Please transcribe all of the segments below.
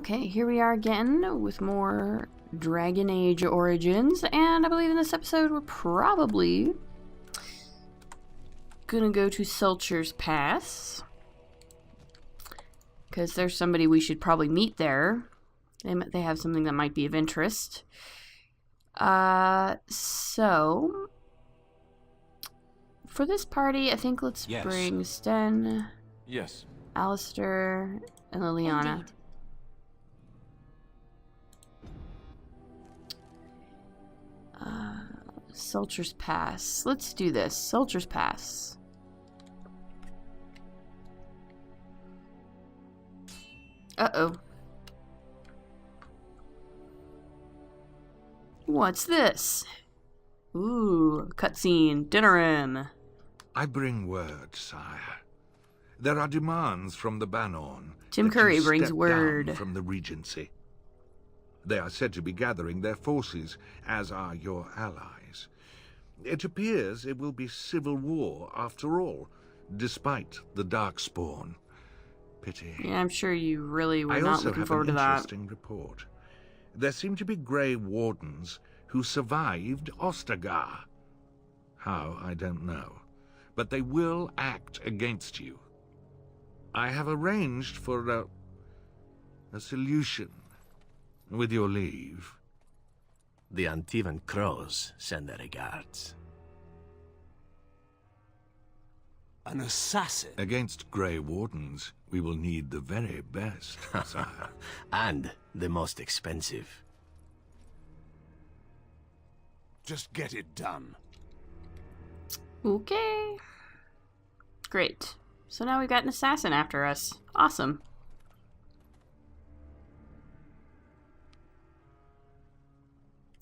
Okay, here we are again with more Dragon Age Origins, and I believe in this episode we're probably gonna go to Sulcher's Pass, because there's somebody we should probably meet there. They have something that might be of interest. So for this party, I think let's bring Sten, Alistair, and Liliana. Indeed. Sulcher's Pass. Let's do this. Sulcher's Pass. Uh-oh. What's this? Ooh, cutscene. Dinner in. I bring word, sire. There are demands from the Banorn. Tim that you Curry brings step word. down from the Regency. They are said to be gathering their forces, as are your allies. It appears it will be civil war after all, despite the Darkspawn. Pity. Yeah, I'm sure you really were I not also looking have forward an to that. interesting report. There seem to be Grey Wardens who survived Ostagar. How, I don't know. But they will act against you. I have arranged for a solution, with your leave. The Antivan Crows send their regards. An assassin? Against Grey Wardens, we will need the very best, sire. And the most expensive. Just get it done. Okay. Great. So now we've got an assassin after us. Awesome.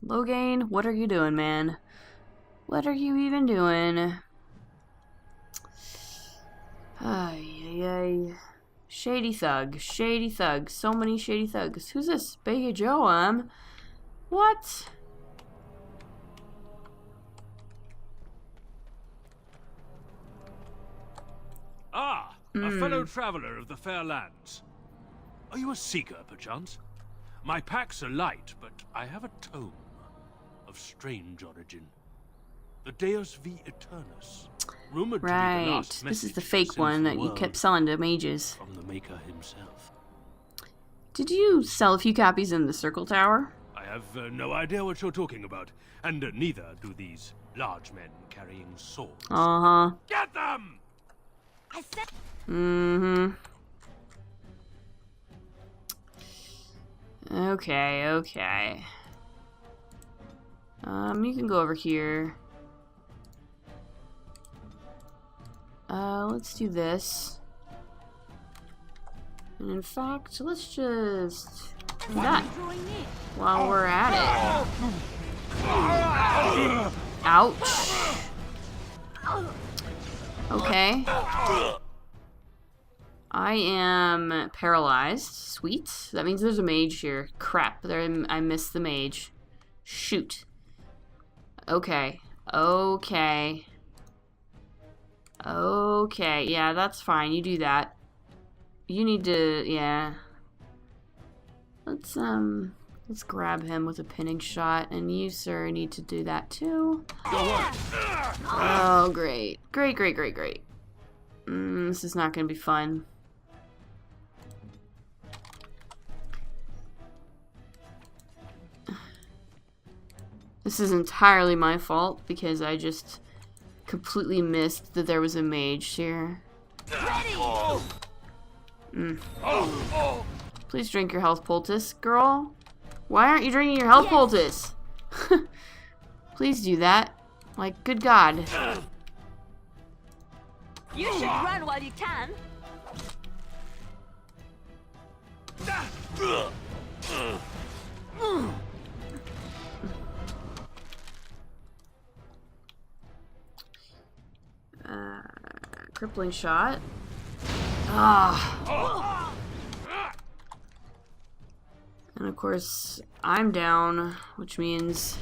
Loghain, what are you doing, man? What are you even doing? Ay. Shady thug. Shady thug. So many shady thugs. Who's this? Baby Joe, What? Ah, a fellow traveler of the fair lands. Are you a seeker, perchance? My packs are light, but I have a tome of strange origin. The Deus V Eternus. Rumored to be the Right. last This is the message fake sent one to that the you world kept selling to mages. from the Maker himself. Did you sell a few copies in the Circle Tower? I have no idea what you're talking about, and neither do these large men carrying swords. Uh-huh. Get them! I said Mm-hmm. Okay. You can go over here. Let's do this. And in fact, let's just do that while we're at it. Ouch. Okay. I am paralyzed. Sweet. That means there's a mage here. Crap. I missed the mage. Shoot. Okay. Yeah, that's fine. You do that. You need to, yeah. Let's grab him with a pinning shot, and you, sir, need to do that too. Oh, great. Great. This is not gonna be fun. This is entirely my fault, because I just completely missed that there was a mage here. Please drink your health poultice, girl. Why aren't you drinking your health poultice? Please do that. Like, good God. you should run while you can. Crippling shot. Ah. And of course, I'm down, which means...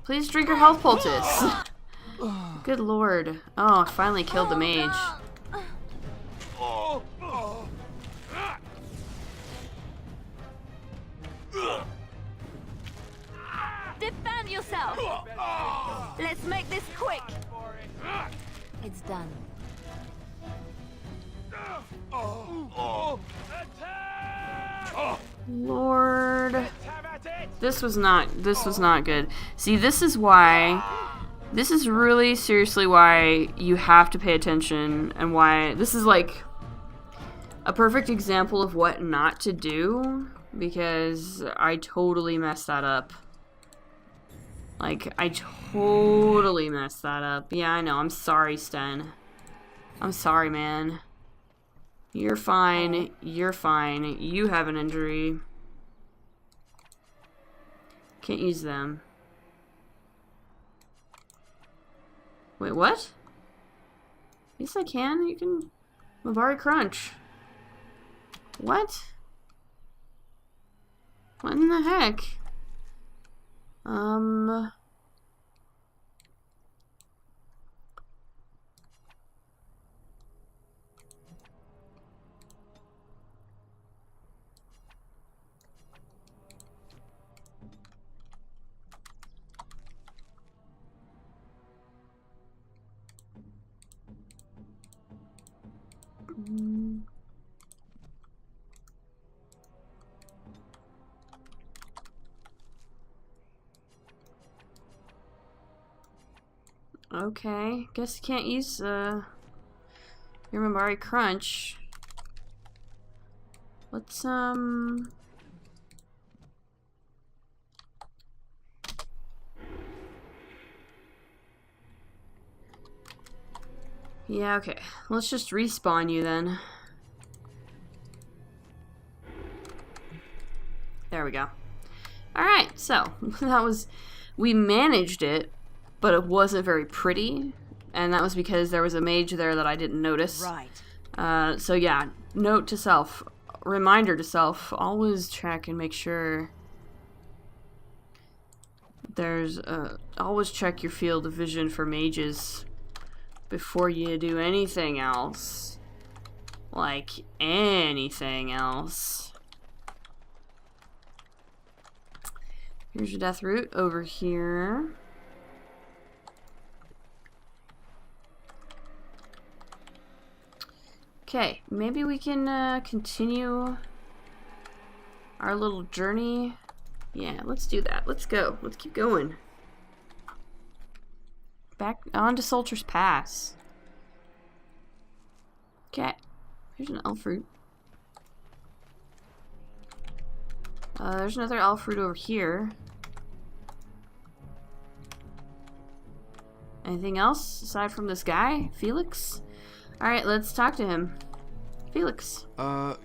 Please drink your health poultice. Good lord. Oh, I finally killed the mage. yourself. Let's make this quick. It's done. Lord. This was not good. See, this is why, this is really seriously why you have to pay attention, and why this is like a perfect example of what not to do, because I totally messed that up. Like, I totally messed that up. Yeah, I know. I'm sorry, Sten. I'm sorry, man. You're fine. You're fine. You have an injury. Can't use them. Wait, what? Yes, I can. You can... Mavari Crunch. What? What in the heck? Okay, guess you can't use your Mavari Crunch. Let's yeah, okay. Let's just respawn you then. There we go. Alright, so that was, we managed it, but it wasn't very pretty, and that was because there was a mage there that I didn't notice. Right. So yeah, note to self, reminder to self, always check and make sure there's, always check your field of vision for mages before you do anything else. Like, anything else. Here's your death root over here. Okay, maybe we can continue our little journey. Yeah, let's do that. Let's go. Let's keep going. Back on to Soldiers Pass. Okay, here's an elf fruit. There's another elf fruit over here. Anything else aside from this guy, Felix? Alright, let's talk to him. Felix.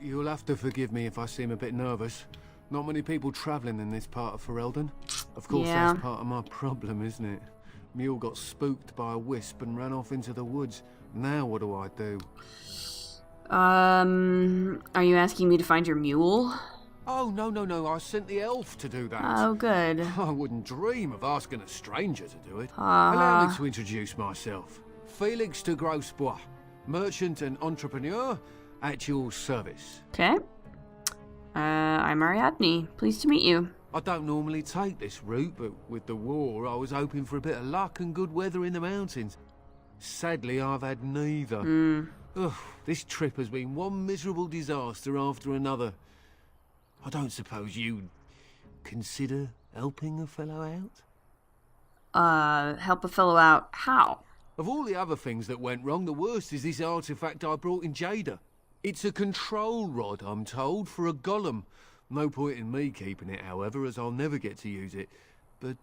You'll have to forgive me if I seem a bit nervous. Not many people travelling in this part of Ferelden. Of course, Yeah. that's part of my problem, isn't it? Mule got spooked by a wisp and ran off into the woods. Now what do I do? Are you asking me to find your mule? Oh, no, I sent the elf to do that. Oh, good. I wouldn't dream of asking a stranger to do it. Allow me to introduce myself. Felix de Grosbois, merchant and entrepreneur at your service. Okay. I'm Ariadne. Pleased to meet you. I don't normally take this route, but with the war, I was hoping for a bit of luck and good weather in the mountains. Sadly, I've had neither. Ugh, this trip has been one miserable disaster after another. I don't suppose you'd consider helping a fellow out? Help a fellow out how? Of all the other things that went wrong, the worst is this artifact I brought in Jada. It's a control rod, I'm told, for a golem. No point in me keeping it, however, as I'll never get to use it. But,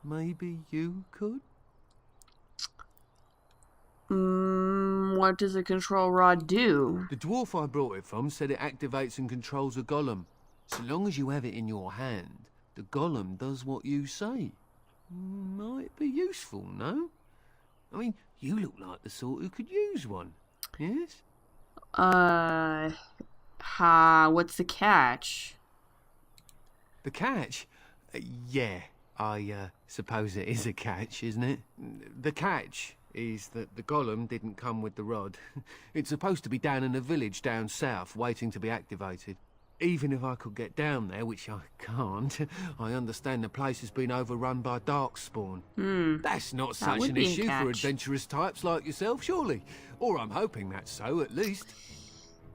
maybe you could? What does a control rod do? The dwarf I brought it from said it activates and controls a golem. So long as you have it in your hand, the golem does what you say. Might be useful, no? I mean, you look like the sort who could use one, yes? What's the catch? The catch? Yeah, I suppose it is a catch, isn't it? The catch is that the golem didn't come with the rod. It's supposed to be down in a village down south, waiting to be activated. Even if I could get down there, which I can't, I understand the place has been overrun by darkspawn. That's not such would an be a issue for catch. adventurous types like yourself, surely. Or I'm hoping that's so, at least.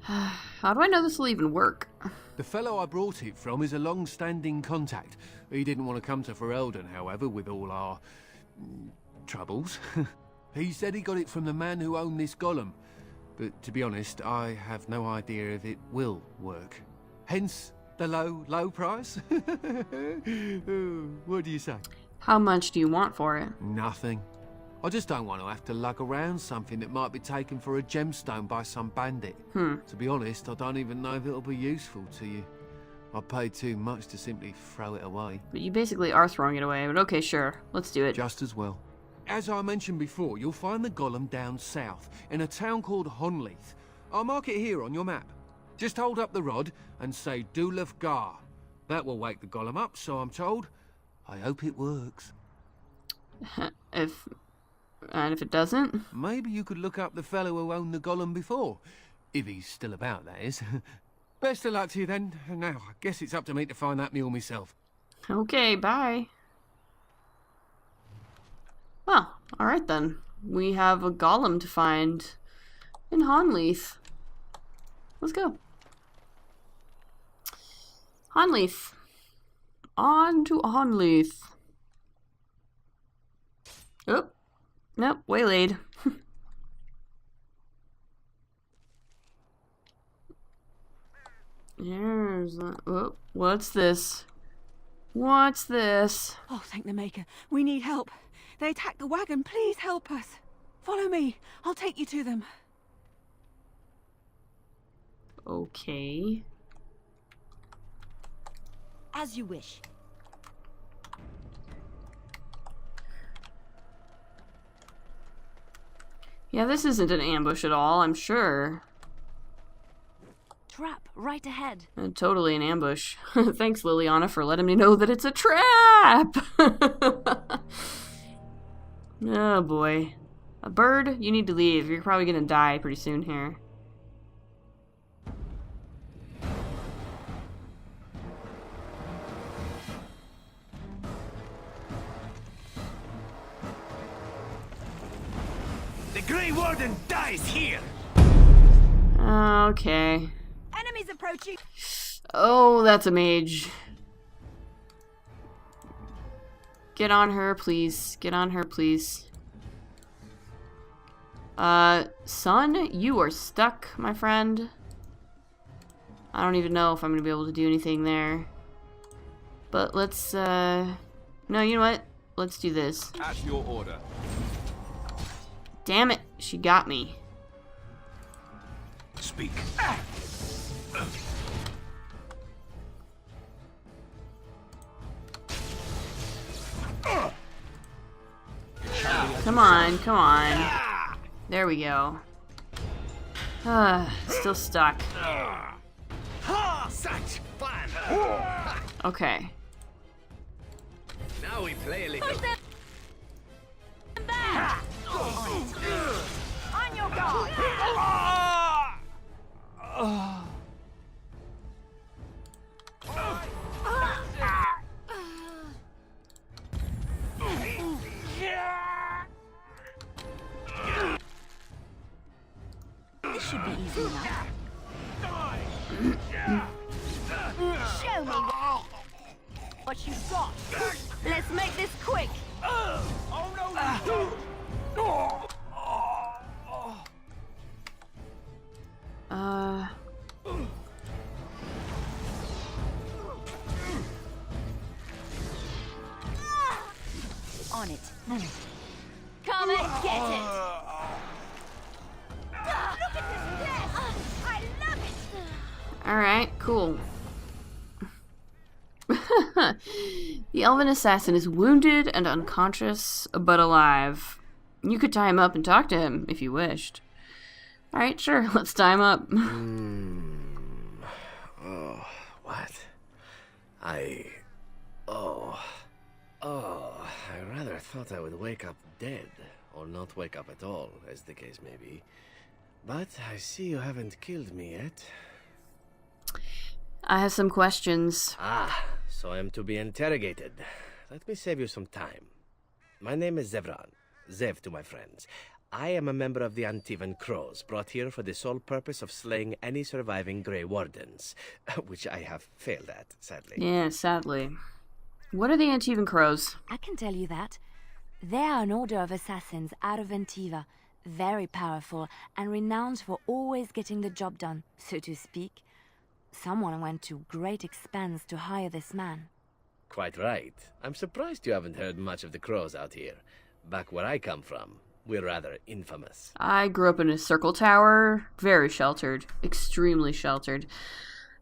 How do I know this will even work? The fellow I brought it from is a long-standing contact. He didn't want to come to Ferelden, however, with all our... troubles. He said he got it from the man who owned this golem. But to be honest, I have no idea if it will work. Hence the low price. What do you say? How much do you want for it? Nothing. I just don't want to have to lug around something that might be taken for a gemstone by some bandit. To be honest, I don't even know if it'll be useful to you. I paid too much to simply throw it away. But you basically are throwing it away, but okay, sure. Let's do it. Just as well. As I mentioned before, you'll find the golem down south, in a town called Honleith. I'll mark it here on your map. Just hold up the rod and say Dulaf Gar. That will wake the golem up, so I'm told. I hope it works. If it doesn't? Maybe you could look up the fellow who owned the golem before. If he's still about, that is. Best of luck to you then. Now, I guess it's up to me to find that mule myself. Okay, bye. Well, alright then. We have a golem to find in Honleith. Let's go. Honleith. On to Honleith. Oh. Nope, waylaid. There's oh, what's this? What's this? Oh, thank the Maker. We need help. They attacked the wagon. Please help us. Follow me. I'll take you to them. Okay. As you wish. Yeah, this isn't an ambush at all, I'm sure. Trap right ahead. Totally an ambush. Thanks, Liliana, for letting me know that it's a trap! Oh, boy. A bird, you need to leave. You're probably gonna die pretty soon here. The Grey Warden dies here! Okay. Enemies approaching. Oh, that's a mage. Get on her, please. Get on her, please. Son, you are stuck, my friend. I don't even know if I'm gonna be able to do anything there. But let's, no, you know what? Let's do this. At your order. Damn it, she got me. Speak. Come on, come on. There we go. Still stuck. Such fun! Okay. Now we play a little. Push them back. On your guard. This should be easy enough. Show me what you got. Let's make this quick. On it. Come and get it. Look at this death. I love it. Alright, cool. The elven assassin is wounded and unconscious, but alive. You could tie him up and talk to him if you wished. Alright, sure, let's tie him up. Oh, what? I rather thought I would wake up dead, or not wake up at all, as the case may be. But I see you haven't killed me yet. I have some questions. Ah, so I am to be interrogated. Let me save you some time. My name is Zevran. Zev to my friends. I am a member of the Antivan Crows, brought here for the sole purpose of slaying any surviving Grey Wardens, which I have failed at, sadly. Yeah, sadly. What are the Antivan Crows? I can tell you that. They are an order of assassins out of Antiva, very powerful and renowned for always getting the job done, so to speak. Someone went to great expense to hire this man. Quite right. I'm surprised you haven't heard much of the Crows out here. Back where I come from, we're rather infamous. I grew up in a circle tower, very sheltered, extremely sheltered.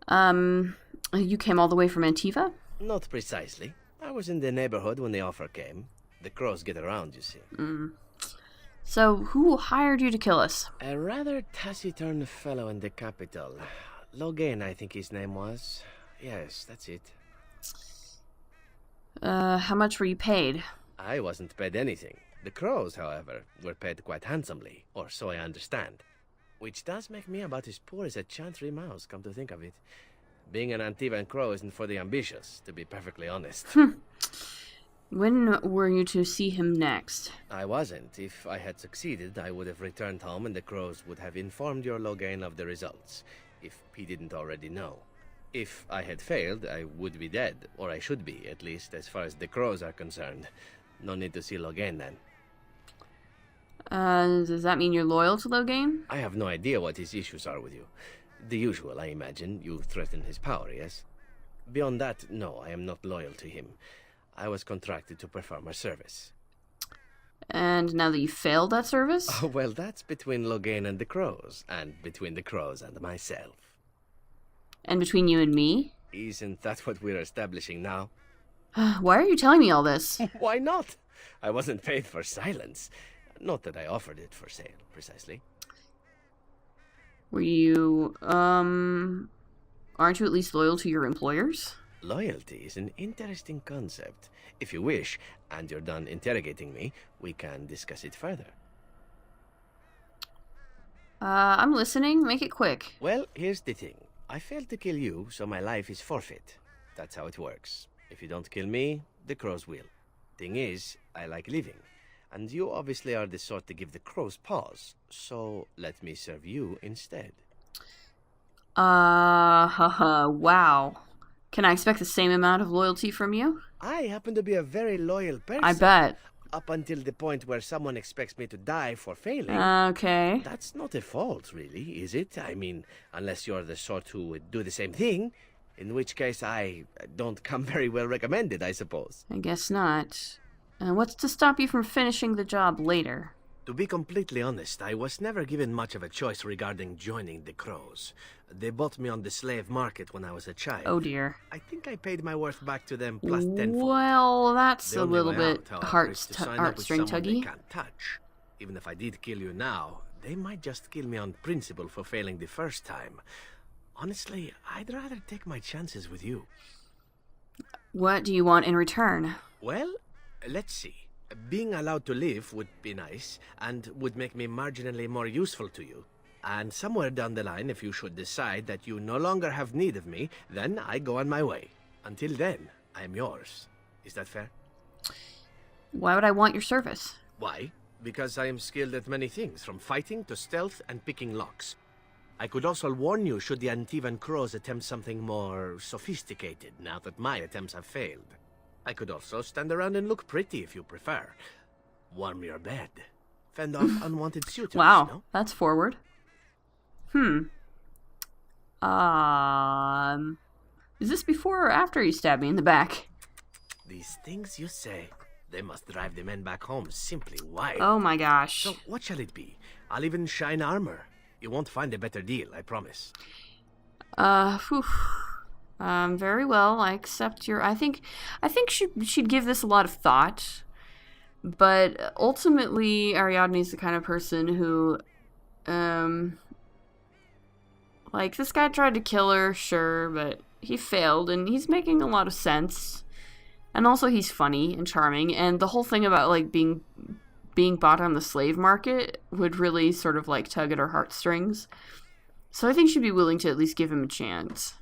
You came all the way from Antiva? Not precisely. I was in the neighborhood when the offer came. The Crows get around, you see. So, who hired you to kill us? A rather taciturn fellow in the capital. Logan, I think his name was. Yes, that's it. How much were you paid? I wasn't paid anything. The Crows, however, were paid quite handsomely, or so I understand. Which does make me about as poor as a chantry mouse, come to think of it. Being an Antivan Crow isn't for the ambitious, to be perfectly honest. When were you to see him next? I wasn't. If I had succeeded, I would have returned home and the Crows would have informed your Logan of the results, if he didn't already know. If I had failed, I would be dead, or I should be, at least as far as the Crows are concerned. No need to see Logan then. Does that mean you're loyal to Logan? I have no idea what his issues are with you. The usual, I imagine. You threaten his power, yes? Beyond that, no, I am not loyal to him. I was contracted to perform a service. And now that you failed that service? Oh, well, that's between Logan and the Crows, and between the Crows and myself. And between you and me? Isn't that what we're establishing now? Why are you telling me all this? Why not? I wasn't paid for silence. Not that I offered it for sale, precisely. Were you, aren't you at least loyal to your employers? Loyalty is an interesting concept. If you wish, and you're done interrogating me, we can discuss it further. I'm listening. Make it quick. Well, here's the thing. I failed to kill you, so my life is forfeit. That's how it works. If you don't kill me, the Crows will. Thing is, I like living. And you obviously are the sort to give the Crows pause, so let me serve you instead. Wow. Can I expect the same amount of loyalty from you? I happen to be a very loyal person. I bet. Up until the point where someone expects me to die for failing. Okay. That's not a fault, really, is it? I mean, unless you're the sort who would do the same thing, in which case I don't come very well recommended, I suppose. I guess not. What's to stop you from finishing the job later? To be completely honest, I was never given much of a choice regarding joining the Crows. They bought me on the slave market when I was a child. Oh dear. I think I paid my worth back to them plus tenfold. Well, that's The a only little way bit out, however, is to sign up with heartstring someone they tuggy. can't touch. Even if I did kill you now, they might just kill me on principle for failing the first time. Honestly, I'd rather take my chances with you. What do you want in return? Well, let's see. Being allowed to live would be nice, and would make me marginally more useful to you. And somewhere down the line, if you should decide that you no longer have need of me, then I go on my way. Until then, I am yours. Is that fair? Why would I want your service? Why? Because I am skilled at many things, from fighting to stealth and picking locks. I could also warn you should the Antivan Crows attempt something more sophisticated, now that my attempts have failed. I could also stand around and look pretty if you prefer. Warm your bed. Fend off unwanted suitors, Wow, no? that's forward. Is this before or after you stabbed me in the back? These things you say, they must drive the men back home simply wild. Oh my gosh. So what shall it be? I'll even shine armor. You won't find a better deal, I promise. Very well. I accept your. I think she'd give this a lot of thought, but ultimately, Ariadne's the kind of person who, like, this guy tried to kill her, sure, but he failed, and he's making a lot of sense, and also he's funny and charming, and the whole thing about like being bought on the slave market would really sort of like tug at her heartstrings. So I think she'd be willing to at least give him a chance.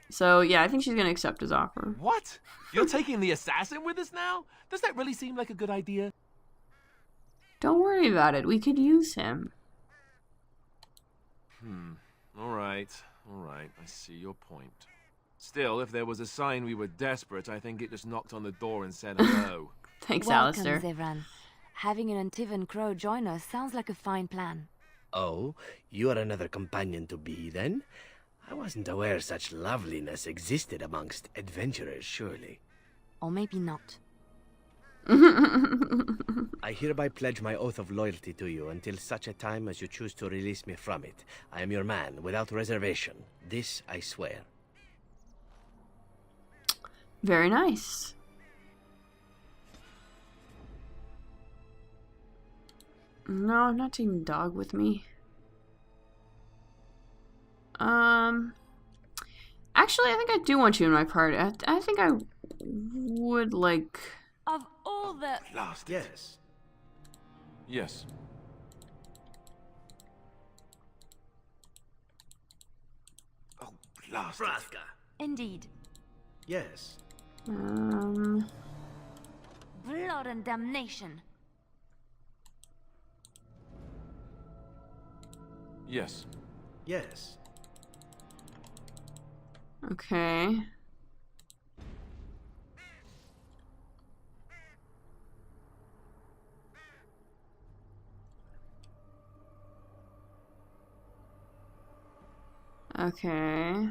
So, yeah, I think she's gonna accept his offer. What? You're taking the assassin with us now? Does that really seem like a good idea? Don't worry about it. We could use him. All right. I see your point. Still, if there was a sign we were desperate, I think it just knocked on the door and said hello. Thanks, Welcome, Alistair. Zevran. Having an Antivan Crow join us sounds like a fine plan. Oh, you are another companion to be, then? I wasn't aware such loveliness existed amongst adventurers, surely. Or maybe not. I hereby pledge my oath of loyalty to you until such a time as you choose to release me from it. I am your man, without reservation. This I swear. Very nice. No, I'm not taking the dog with me. Actually, I think I do want you in my party. I think I would like... Of all the... Blast. Yes. Yes. Oh, blast. Fraska. Indeed. Yes. Blood and damnation. Yes. Yes. Okay. Okay.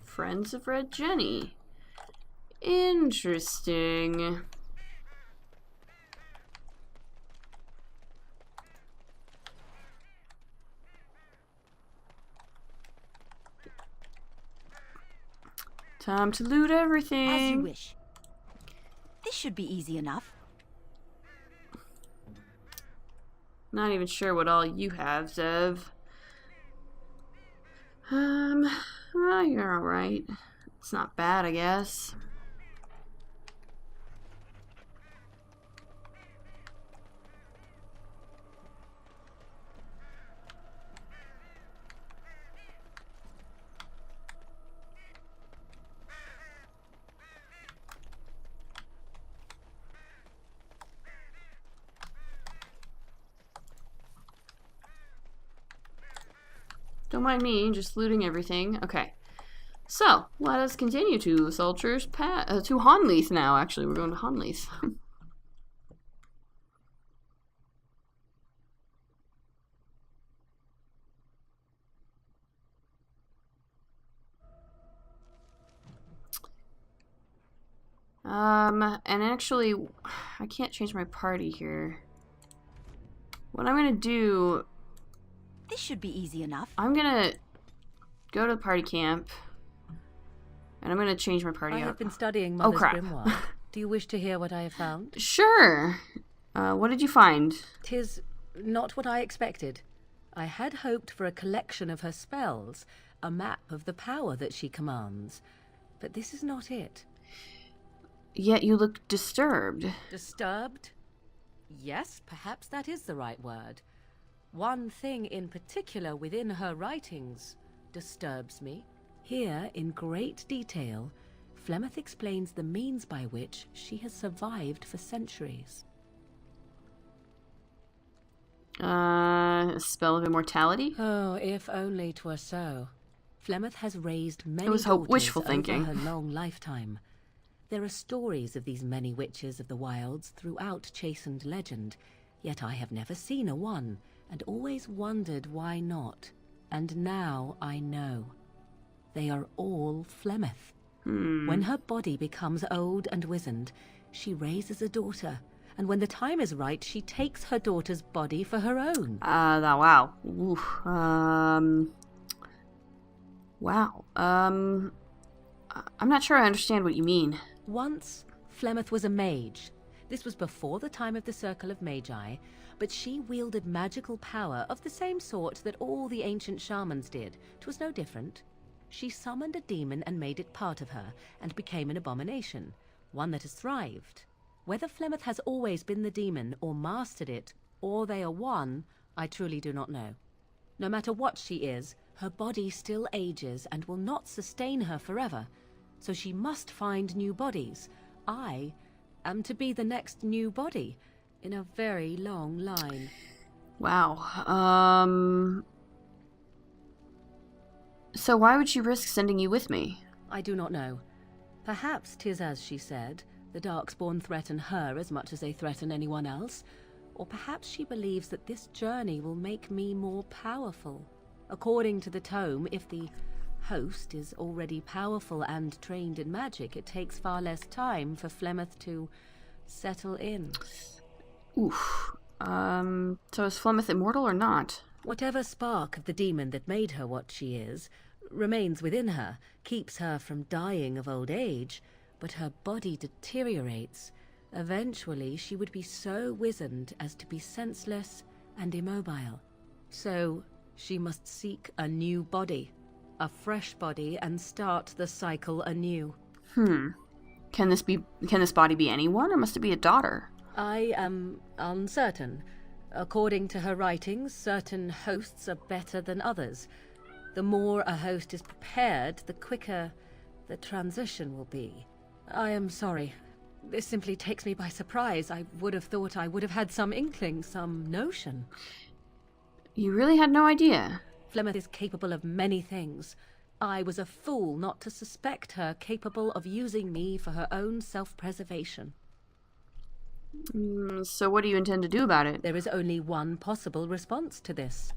Friends of Red Jenny. Interesting. Time to loot everything. As you wish. This should be easy enough. Not even sure what all you have, Zev. Well, you're alright. It's not bad, I guess. Don't mind me, just looting everything. Okay. So, let us continue to Soldier's Path, to Honleith now, actually. We're going to Honleith. And actually, I can't change my party here. What I'm gonna do... This should be easy enough. I'm gonna go to the party camp, and I'm gonna change my party I up. have been studying Mother's crap. grimoire. Do you wish to hear what I have found? Sure. What did you find? 'Tis not what I expected. I had hoped for a collection of her spells, a map of the power that she commands. But this is not it. Yet you look disturbed. Disturbed? Yes, perhaps that is the right word. One thing in particular within her writings disturbs me. Here, in great detail, Flemeth explains the means by which she has survived for centuries. A spell of immortality? Oh, if only 'twere so. Flemeth has raised many It was daughters wishful over thinking. her long lifetime. There are stories of these many witches of the wilds throughout chastened legend, yet I have never seen a one, and always wondered why not. And now I know. They are all Flemeth. When her body becomes old and wizened, she raises a daughter, and when the time is right, she takes her daughter's body for her own. Wow. Oof. Wow. I'm not sure I understand what you mean. Once, Flemeth was a mage. This was before the time of the Circle of Magi, but she wielded magical power of the same sort that all the ancient shamans did. 'Twas no different. She summoned a demon and made it part of her, and became an abomination, one that has thrived. Whether Flemeth has always been the demon, or mastered it, or they are one, I truly do not know. No matter what she is, her body still ages and will not sustain her forever, so she must find new bodies. I am to be the next new body in a very long line. Wow. So why would she risk sending you with me? I do not know. Perhaps 'tis as she said, the Darkspawn threaten her as much as they threaten anyone else, or perhaps she believes that this journey will make me more powerful. According to the tome, if the host is already powerful and trained in magic, it takes far less time for Flemeth to settle in. Oof. So is Flemeth immortal or not? Whatever spark of the demon that made her what she is remains within her, keeps her from dying of old age, but her body deteriorates. Eventually, she would be so wizened as to be senseless and immobile. So, she must seek a new body, a fresh body, and start the cycle anew. Can this body be anyone, or must it be a daughter? I am uncertain. According to her writings, certain hosts are better than others. The more a host is prepared, the quicker the transition will be. I am sorry. This simply takes me by surprise. I would have thought I would have had some inkling, some notion. You really had no idea? Flemeth is capable of many things. I was a fool not to suspect her capable of using me for her own self-preservation. So what do you intend to do about it? There is only one possible response to this.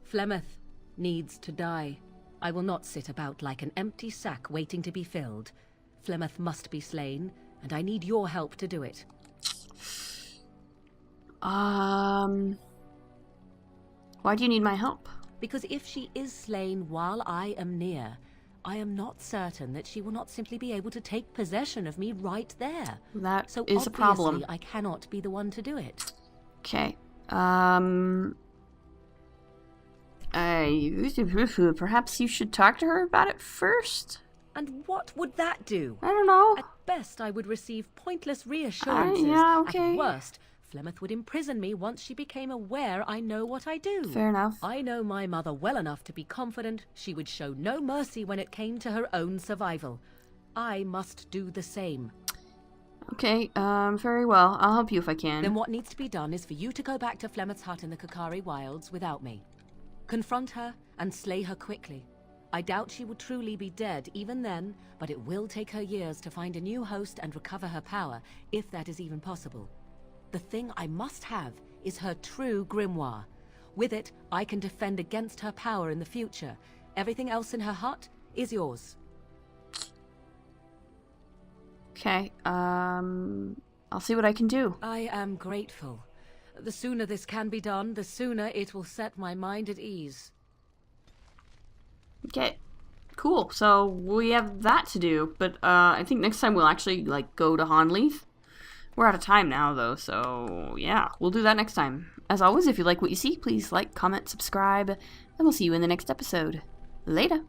Flemeth needs to die. I will not sit about like an empty sack waiting to be filled. Flemeth must be slain, and I need your help to do it. Why do you need my help? Because if she is slain while I am near, I am not certain that she will not simply be able to take possession of me right there. That so is a problem. I cannot be the one to do it. Okay. Perhaps you should talk to her about it first? And what would that do? I don't know. At best, I would receive pointless reassurances. Yeah, okay. At worst, Flemeth would imprison me once she became aware I know what I do. Fair enough. I know my mother well enough to be confident she would show no mercy when it came to her own survival. I must do the same. Okay, very well. I'll help you if I can. Then what needs to be done is for you to go back to Flemeth's hut in the Kakari Wilds without me. Confront her and slay her quickly. I doubt she will truly be dead even then, but it will take her years to find a new host and recover her power, if that is even possible. The thing I must have is her true grimoire. With it, I can defend against her power in the future. Everything else in her hut is yours. Okay, I'll see what I can do. I am grateful. The sooner this can be done, the sooner it will set my mind at ease. Okay, cool. So we have that to do, but I think next time we'll actually go to Hanleaf. We're out of time now, though, so yeah, we'll do that next time. As always, if you like what you see, please like, comment, subscribe, and we'll see you in the next episode. Later.